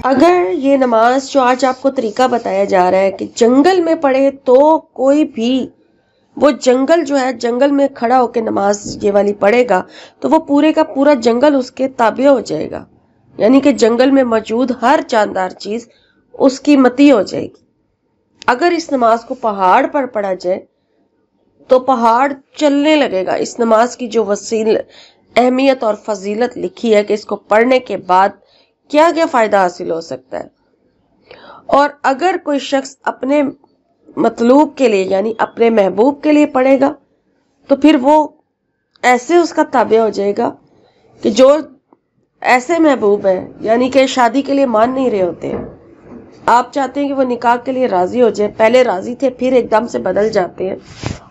اگر یہ نماز جو آج آپ کو طریقہ بتایا جا رہا ہے کہ جنگل میں پڑھے تو کوئی بھی وہ جنگل جو ہے جنگل میں کھڑا ہو کے نماز یہ والی پڑھے گا تو وہ پورے کا پورا جنگل اس کے تابع ہو جائے گا، یعنی کہ جنگل میں موجود ہر جاندار چیز اس کی متی ہو جائے گی۔ اگر اس نماز کو پہاڑ پر پڑھا جائے تو پہاڑ چلنے لگے گا۔ اس نماز کی جو وسیل اہمیت اور فضیلت لکھی ہے کہ اس کو پڑھنے کے بعد کیا کیا فائدہ حاصل ہو سکتا ہے، اور اگر کوئی شخص اپنے مطلوب کے لیے یعنی اپنے محبوب کے لیے پڑھے گا تو پھر وہ ایسے اس کا تابع ہو جائے گا کہ جو ایسے محبوب ہیں یعنی کہ شادی کے لیے مان نہیں رہے ہوتے ہیں، آپ چاہتے ہیں کہ وہ نکاح کے لیے راضی ہو جائے، پہلے راضی تھے پھر ایک دم سے بدل جاتے ہیں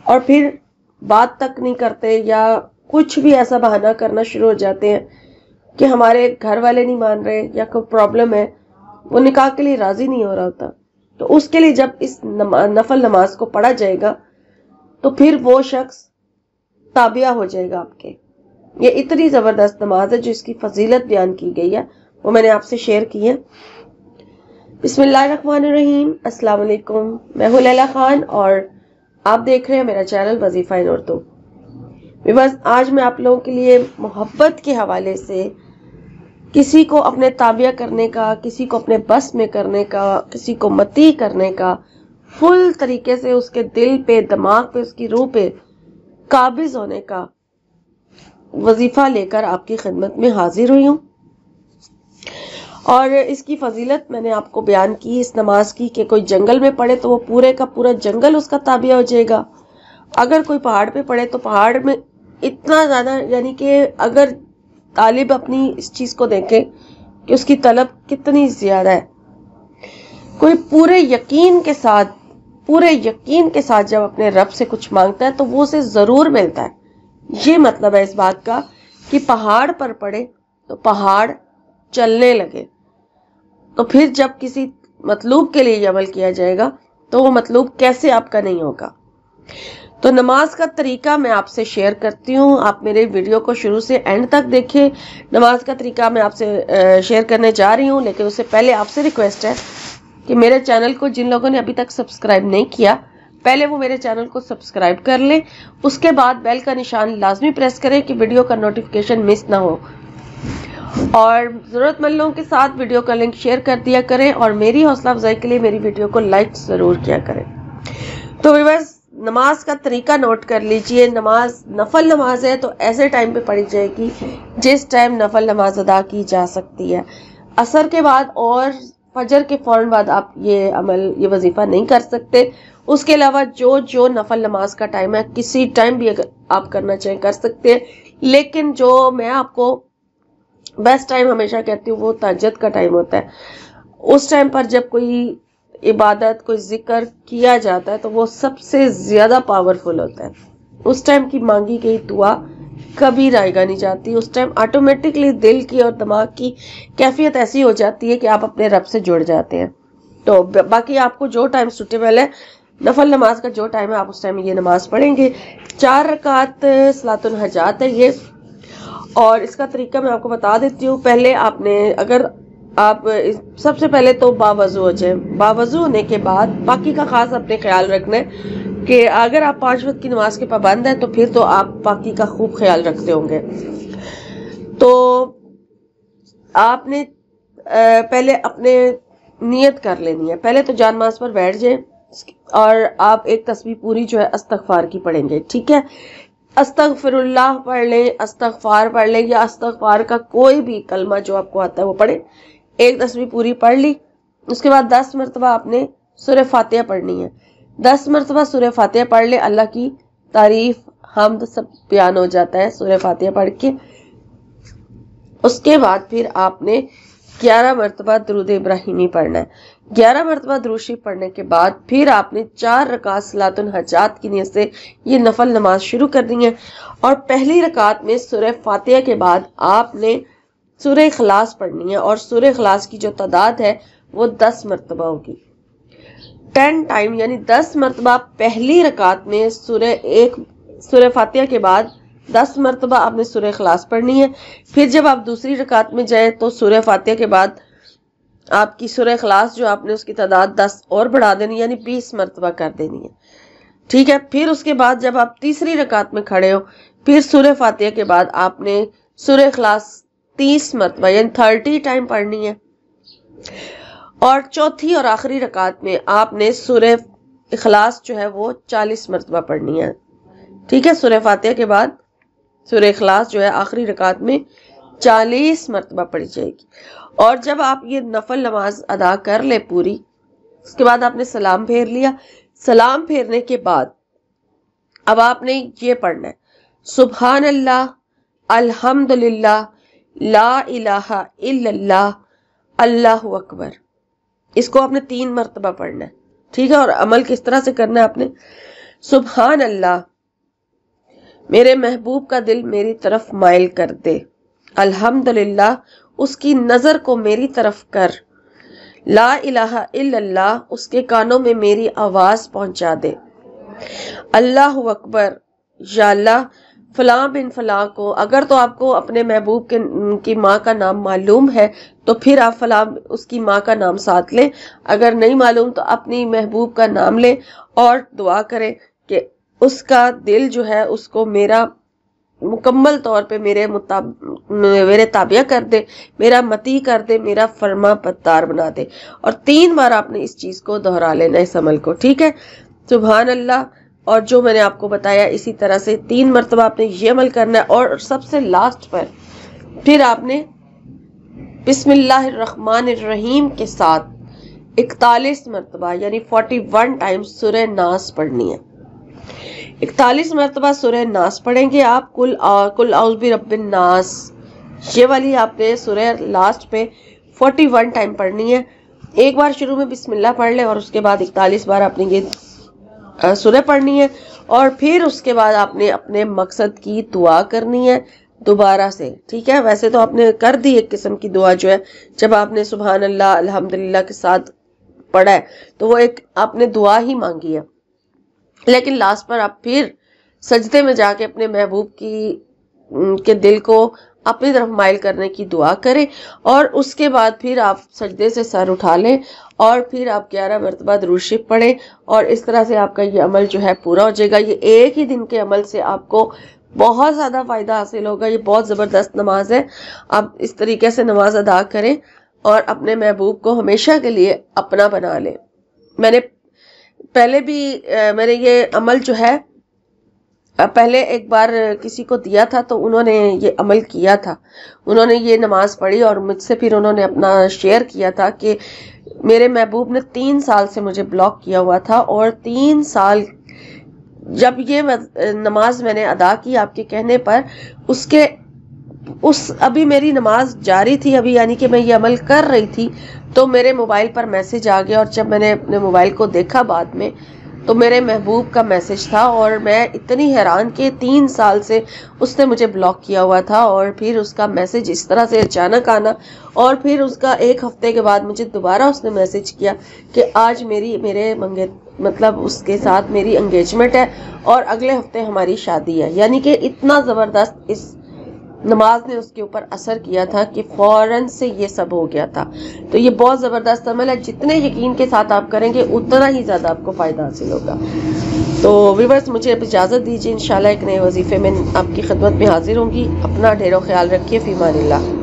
اور پھر بات تک نہیں کرتے یا کچھ بھی ایسا بہانہ کرنا شروع ہو جاتے ہیں کہ ہمارے گھر والے نہیں مان رہے یا کوئی پرابلم ہے، وہ نکاح کے لیے راضی نہیں ہو رہا ہوتا، تو اس کے لیے جب اس نفل نماز کو پڑھا جائے گا تو پھر وہ شخص تابعہ ہو جائے گا آپ کے۔ یہ اتنی زبردست نماز ہے جو اس کی فضیلت بیان کی گئی ہے وہ میں نے آپ سے شیئر کی ہے۔ بسم اللہ الرحمن الرحیم، السلام علیکم، میں ہوں لیلا خان اور آپ دیکھ رہے ہیں میرا چینل وظیفہ ان اردو۔ بس آج میں آپ لوگوں کے لیے محبت کے حوالے سے کسی کو اپنے تابعہ کرنے کا، کسی کو اپنے بس میں کرنے کا، کسی کو متی کرنے کا، فل طریقے سے اس کے دل پہ، دماغ پہ، اس کی روح پہ قابض ہونے کا وظیفہ لے کر آپ کی خدمت میں حاضر ہوئی ہوں، اور اس کی فضیلت میں نے آپ کو بیان کی اس نماز کی کہ کوئی جنگل میں پڑھے تو وہ پورے کا پورا جنگل اس کا تابعہ ہو جائے گا، اگر کوئی پہاڑ پہ پڑھے تو پہاڑ میں اتنا زیادہ، یعنی کہ اگر طالب اپنی اس چیز کو دیکھے کہ اس کی طلب کتنی زیادہ ہے، کوئی پورے یقین کے ساتھ جب اپنے رب سے کچھ مانگتا ہے تو وہ اسے ضرور ملتا ہے۔ یہ مطلب ہے اس بات کا کہ پہاڑ پر پڑے تو پہاڑ چلنے لگے، تو پھر جب کسی مطلوب کے لیے یہ عمل کیا جائے گا تو وہ مطلوب کیسے آپ کا نہیں ہوگا۔ تو نماز کا طریقہ میں آپ سے شیئر کرتی ہوں، آپ میرے ویڈیو کو شروع سے اینڈ تک دیکھیں۔ نماز کا طریقہ میں آپ سے شیئر کرنے جا رہی ہوں، لیکن اس سے پہلے آپ سے ریکویسٹ ہے کہ میرے چینل کو جن لوگوں نے ابھی تک سبسکرائب نہیں کیا پہلے وہ میرے چینل کو سبسکرائب کر لیں، اس کے بعد بیل کا نشان لازمی پریس کریں کہ ویڈیو کا نوٹیفیکیشن مس نہ ہو، اور ضرورت مند لوگوں کے ساتھ ویڈیو کا لنک شیئر کر دیا کریں، اور میری حوصلہ افزائی کے لیے میری ویڈیو کو لائک ضرور کیا کریں۔ تو ویورز نماز کا طریقہ نوٹ کر لیجئے۔ نماز نفل نماز ہے تو ایسے ٹائم پہ پڑھی جائے گی جس ٹائم نفل نماز ادا کی جا سکتی ہے۔ عصر کے بعد اور فجر کے فوراً بعد آپ یہ عمل، یہ وظیفہ نہیں کر سکتے۔ اس کے علاوہ جو نفل نماز کا ٹائم ہے کسی ٹائم بھی اگر آپ کرنا چاہیں کر سکتے ہیں، لیکن جو میں آپ کو بیسٹ ٹائم ہمیشہ کہتی ہوں وہ تہجد کا ٹائم ہوتا ہے۔ اس ٹائم پر جب کوئی عبادت، کوئی ذکر کیا جاتا ہے تو وہ سب سے زیادہ پاورفل ہوتا ہے۔ اس ٹائم کی مانگی گئی دعا کبھی رائے گا نہیں جاتی، اس ٹائم آٹومیٹکلی دل کی اور دماغ کی کیفیت ایسی ہو جاتی ہے کہ آپ اپنے رب سے جڑ جاتے ہیں۔ تو باقی آپ کو جو ٹائم سوٹیبل ہے، نفل نماز کا جو ٹائم ہے آپ اس ٹائم یہ نماز پڑھیں گے۔ 4 رکعت صلاۃ الحاجات ہے یہ، اور اس کا طریقہ میں آپ کو بتا دیتی ہوں۔ پہلے آپ سب سے پہلے تو باوضو ہو جائیں۔ باوضو ہونے کے بعد باقی کا خاص اپنے خیال رکھنا ہے کہ اگر آپ 5 وقت کی نماز کے پابند ہیں تو پھر تو آپ باقی کا خوب خیال رکھتے ہوں گے۔ تو آپ نے پہلے اپنے نیت کر لینی ہے، پہلے تو جان ماز پر بیٹھ جائیں اور آپ ایک تسبیح پوری جو ہے استغفار کی پڑھیں گے، ٹھیک ہے؟ استغفر اللہ پڑھ لیں، استغفار پڑھ لیں، یا استغفار کا کوئی بھی کلمہ جو آپ کو آتا ہے وہ پڑھیں۔ ایک تسبیح پوری پڑھ لی، اس کے بعد 10 مرتبہ آپ نے سورہ فاتحہ پڑھنی ہے۔ 10 مرتبہ سورہ فاتحہ پڑھ لے، اللہ کی تعریف، حمد سب بیان ہو جاتا ہے سورہ فاتحہ پڑھ کے۔ اس کے بعد پھر آپ نے 11 مرتبہ درود ابراہیمی پڑھنا ہے۔ 11 مرتبہ درود شریف پڑھنے کے بعد پھر آپ نے 4 رکعت صلاۃ الحاجات کی نیت سے یہ نفل نماز شروع کر دی ہے، اور پہلی رکعت میں سورہ فاتحہ کے بعد آپ نے سورہ اخلاص پڑھنی ہے، اور سورہ اخلاص کی جو تعداد ہے وہ 10 مرتبہ ہوگی۔ 10 ٹائم یعنی 10 مرتبہ پہلی رکعت میں سورہ فاتحہ کے بعد 10 مرتبہ آپ نے سورہ اخلاص پڑھنی ہے۔ پھر جب آپ دوسری رکعت میں جائیں تو سورہ فاتحہ کے بعد آپ کی سورہ اخلاص جو آپ نے اس کی تعداد 10 اور بڑھا دینی، یعنی 20 مرتبہ کر دینی ہے، ٹھیک ہے۔ پھر اس کے بعد جب آپ تیسری رکعت میں کھڑے ہو، پھر سورہ فاتحہ کے بعد آپ نے سورہ اخلاص 30 مرتبہ یعنی 30 ٹائم پڑھنی ہے، اور چوتھی اور آخری رکعت میں آپ نے سورہ اخلاص جو ہے وہ 40 مرتبہ پڑھنی ہے، ٹھیک ہے۔ سورہ فاتحہ کے بعد سورہ اخلاص جو ہے آخری رکعت میں 40 مرتبہ پڑھی جائے گی۔ اور جب آپ یہ نفل نماز ادا کر لے پوری، اس کے بعد آپ نے سلام پھیر لیا، سلام پھیرنے کے بعد اب آپ نے یہ پڑھنا ہے، سبحان اللہ، الحمدللہ، لا الہ الا اللہ، اللہ اکبر۔ اس کو آپ نے 3 مرتبہ پڑھنا ہے، ٹھیک ہے۔ اور عمل کس طرح سے کرنا ہے آپ نے، سبحان اللہ، میرے محبوب کا دل میری طرف مائل کر دے، الحمدللہ، اس کی نظر کو میری طرف کر، لا الہ الا اللہ، اس کے کانوں میں میری آواز پہنچا دے، اللہ اکبر، یا اللہ فلاں بن فلاں کو، اگر تو آپ کو اپنے محبوب کی ماں کا نام معلوم ہے تو پھر آپ فلاں اس کی ماں کا نام ساتھ لیں، اگر نہیں معلوم تو اپنی محبوب کا نام لیں اور دعا کریں کہ اس کا دل جو ہے اس کو میرا مکمل طور پہ میرے تابع کر دے، میرا متی کر دے، میرا فرما بردار بنا دے۔ اور 3 بار آپ نے اس چیز کو دہرا لینا ہے، اس عمل کو، ٹھیک ہے۔ سبحان اللہ، اور جو میں نے آپ کو بتایا اسی طرح سے 3 مرتبہ آپ نے یہ عمل کرنا ہے، اور سب سے لاسٹ پر پھر آپ نے بسم اللہ الرحمن الرحیم کے ساتھ 41 مرتبہ یعنی 41 ٹائم سورہ ناس پڑھنی ہے۔ 41 مرتبہ سورہ ناس پڑھیں گے آپ، کل اعوذ برب الناس، یہ والی آپ نے سورہ لاسٹ پہ 41 ٹائم پڑھنی ہے۔ ایک بار شروع میں بسم اللہ پڑھ لیں اور اس کے بعد 41 بار آپ نے یہ سورہ پڑھنی ہے، اور پھر اس کے بعد آپ نے اپنے مقصد کی دعا کرنی ہے دوبارہ سے، ٹھیک ہے۔ ویسے تو آپ نے کر دی ایک قسم کی دعا جو ہے، جب آپ نے سبحان اللہ الحمدللہ کے ساتھ پڑھا ہے تو وہ ایک آپ نے دعا ہی مانگی ہے، لیکن لاسٹ پر آپ پھر سجدے میں جا کے اپنے محبوب کے دل کو اپنی طرف مائل کرنے کی دعا کریں، اور اس کے بعد پھر آپ سجدے سے سر اٹھا لیں اور پھر آپ 11 مرتبہ درود شریف پڑھیں، اور اس طرح سے آپ کا یہ عمل جو ہے پورا ہو جائے گا۔ یہ ایک ہی دن کے عمل سے آپ کو بہت زیادہ فائدہ حاصل ہوگا، یہ بہت زبردست نماز ہے۔ آپ اس طریقے سے نماز ادا کریں اور اپنے محبوب کو ہمیشہ کے لیے اپنا بنا لیں۔ میں نے پہلے بھی یہ عمل جو ہے پہلے ایک بار کسی کو دیا تھا تو انہوں نے یہ عمل کیا تھا، انہوں نے یہ نماز پڑھی اور مجھ سے پھر انہوں نے اپنا شیئر کیا تھا کہ میرے محبوب نے 3 سال سے مجھے بلاک کیا ہوا تھا، اور 3 سال جب یہ نماز میں نے ادا کی آپ کے کہنے پر، ابھی میری نماز جاری تھی ابھی، یعنی کہ میں یہ عمل کر رہی تھی تو میرے موبائل پر میسج آ گیا، اور جب میں نے اپنے موبائل کو دیکھا بعد میں تو میرے محبوب کا میسج تھا، اور میں اتنی حیران کہ 3 سال سے اس نے مجھے بلاک کیا ہوا تھا، اور پھر اس کا میسج اس طرح سے اچانک آنا، اور پھر اس کا 1 ہفتے کے بعد مجھے دوبارہ اس نے میسج کیا کہ آج مطلب اس کے ساتھ میری انگیجمنٹ ہے اور اگلے ہفتے ہماری شادی ہے، یعنی کہ اتنا زبردست اس نماز نے اس کے اوپر اثر کیا تھا کہ فوراً سے یہ سب ہو گیا تھا۔ تو یہ بہت زبردست عمل ہے، جتنے یقین کے ساتھ آپ کریں گے اتنا ہی زیادہ آپ کو فائدہ حاصل ہوگا۔ تو ویورز مجھے اب اجازت دیجیے، انشاءاللہ ایک نئے وظیفے میں آپ کی خدمت میں حاضر ہوں گی۔ اپنا ڈھیروں خیال رکھیے، فی امان اللہ۔